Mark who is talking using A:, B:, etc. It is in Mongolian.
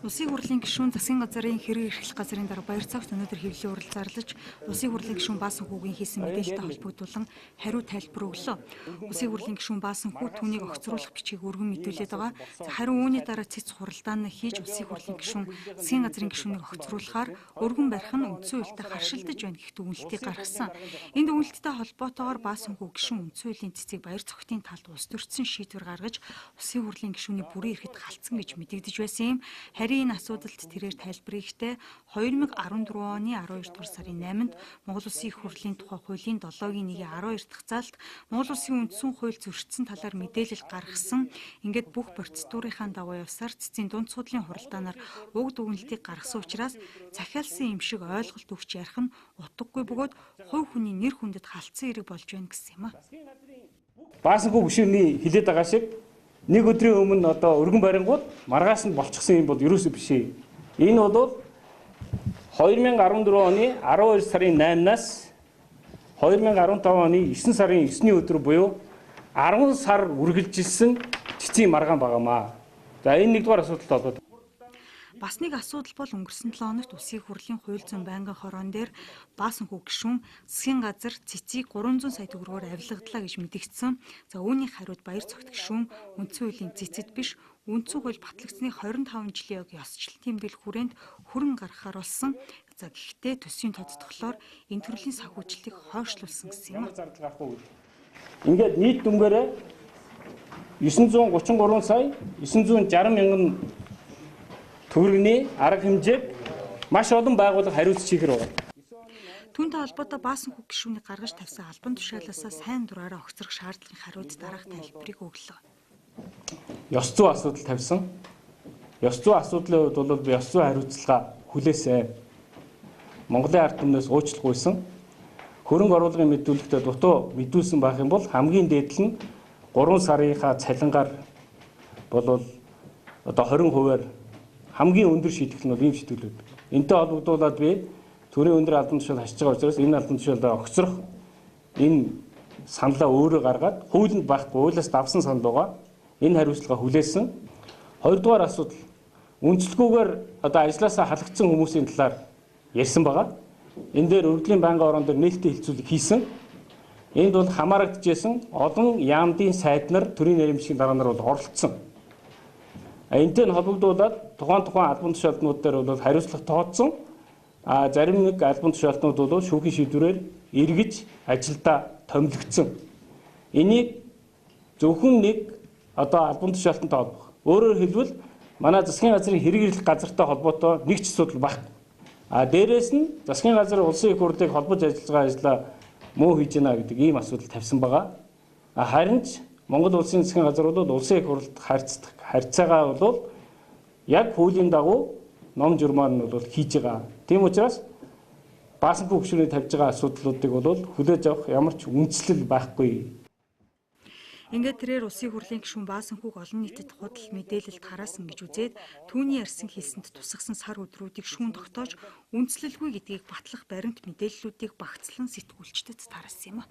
A: Улсын хурлын гишүүн засгийн газрын хэрэг эрхлэх газрын дарга баяр цагт өнөөдөр хэвлэлийн уралдаарлаж Улсын хурлын гишүүн Баасан хүүгийн хийсэн мэдээлэлтэй холбогдуулан хариу тайлбар өглөө. Улсын хурлын гишүүн Баасан хүү түүнийг огцруулах бичгийг өргөн мэдүүлээд байгаа. Харин үүний дараа цэц хуралдаан хийж Улсын хурлын гишүүн засгийн газрын гишүүнийг огцруулахаар өргөн барих нь үндсэн хуультай харшилдаж байна гэх дүгнэлтийг гаргасан. Энэ дүгнэлттэй холбоотойгоор Баасан хүү гишүүн үндсэн хуулийн цэцийг баяр цогтын талд улс төрчсөн шийдвэр гаргаж Улсын хурлын гишүүний бүрэн эрхэд халтсан гэж мэдэгдэж байсан юм. Харин энэ асуудалд тэрээр тайлбар хийхдээ 2014 оны 12 дугаар сарын 8-нд Монгол Улсын их хурлын тухай хуулийн 7-гийн 1-12 дахь заалт Монгол Улсын үндсэн хууль зөрчсөн талаар мэдээлэл гаргасан. Ингээд бүх процедурынхаа дагуу явсаар цэцгийн дунд судлалын хуралдаанаар уг дүгнэлтийг гаргасан учраас захиалсан юм шиг ойлголт өгч ярих нь утгагүй бөгөөд хувь хүний нэр хүндэд халтсан хэрэг болж байна гэсэн юм а.
B: Баасан хүү гишүүний хилээд байгаа шиг нэг өдрийн өмнө одоо өргөн барингууд маргааш нь болчихсон юм бол ерөөсөө биш. Энэ бол 2014 оны 12 сарын 8-наас 2015 оны 9 сарын 9-ний өдөр буюу 10 сар үргэлжилсэн цэцгийн маргаан байгаамаа. За энэ нэгдүгээр асуудалтай холбоотой.
A: Бас нэг асуудал бол өнгөрсөн 7 хоногт Улсын хурлын хууль зүйн байнгын хорон дээр Баасан хүү гишүүн засгийн газар цэцийг 300 сая төгрөгөөр авилгадлаа гэж мэдэгдсэн. За үүний хариуд баяр цогт гишүүн үндсэн хуулийн цэцэд биш үндсэн хууль батлагдсны 25 жилийн ёсчлол тэмдэглэх хүрээнд хөрөн гаргахаар болсон. За гэхдээ төсвийн тодтголоор энэ төрлийн санхүүжилтийг хойшлуулсан гэсэн юм.
B: Ингээд нийт дүнгээрээ 933 сая 960 мянган төгрөгийн арга хэмжээг маш олон байгууллага хариуцж хийхэр байна.
A: Түүнтэй холбоотой Баасан хүү гишүүний гаргаж тавьсан албан тушаалаасаа сайн дураараа огцрох шаардлагын хариуд дараах тайлбарыг өглөө.
B: Ёс зүйн асуудал тавьсан. Ёс зүйн асуудлын хувьд бол би ёс зүйн хариуцлага хүлээсэн. Монголын ард түмнээс уучлалт гуйсан. Хөрөнгө оруулгын мэдүүлэгтээ дутуу мэдүүлсэн байх юм бол хамгийн дээдл нь 3 сарынхаа цалингаар бол одоо 20%-аар хамгийн өндөр шийтгэл нь бол ийм шийдвэрлүүд. Энтэй холбогдуулаад би төрийн өндөр албан тушаал хашиж байгаа учраас энэ албан тушаалаа огцрох энэ саналаа өөрөө гаргаад хуулинд байхгүй хуулиас давсан санал байгаа. Энэ хариуцлага хүлээсэн. Хоёрдугаар асуудал үнэлцгүйгээр одоо ажилласаа халагдсан хүмүүсийн талаар ярьсан байгаа. Энэ дээр өргөдлийн байнгын орон дээр нээлттэй хэлцүүлэг хийсэн. Энд бол хамаарагдчихсэн олон яамдын сайд нар төрийн нарийн бичгийн дараа нар бол оролцсон. Энтэй холбогдуулаад тухайн албан тушаалтнууд дээр бол хариуцлага тооцсон. Зарим нэг албан тушаалтнууд бол шүүхийн шийдвэрээр эргэж ажилдаа томилогдсон. Энийг зөвхөн нэг одоо албан тушаалтанд холбох. Өөрөөр хэлбэл манай засгийн газрын хэрэг эрхлэх газартай холбоотой нэг ч асуудал байхгүй. Дээрээс нь засгийн газар улсын их хурлыг холбож ажиллаж байгаа ажлаа муу хийж гинэ гэдэг ийм асуудал тавьсан байгаа. Харин ч Монгол улсын засгийн газар бол улсын их хурлд харьцдаг харьцаагаа бол яг хуулийн дагуу ном журмаар нь бол хийж байгаа. Тийм учраас Баасан хүү гишүүний тавьж байгаа асуудлуудыг бол хүлээж авах ямар ч үндслэл байхгүй.
A: Ингээд тэрээр Улсын хурлын гишүүн Баасан хүүг олон нийтэд худал мэдээлэлд хараасан гэж үзээд түүний ярьсан хэлсэнд тусгасан сар өдрүүдийг шүүн тогтоож үндслэлгүй гэдгийг батлах баримт мэдээллүүдийг багцлан сэтгүүлчдэд тараасан юм а.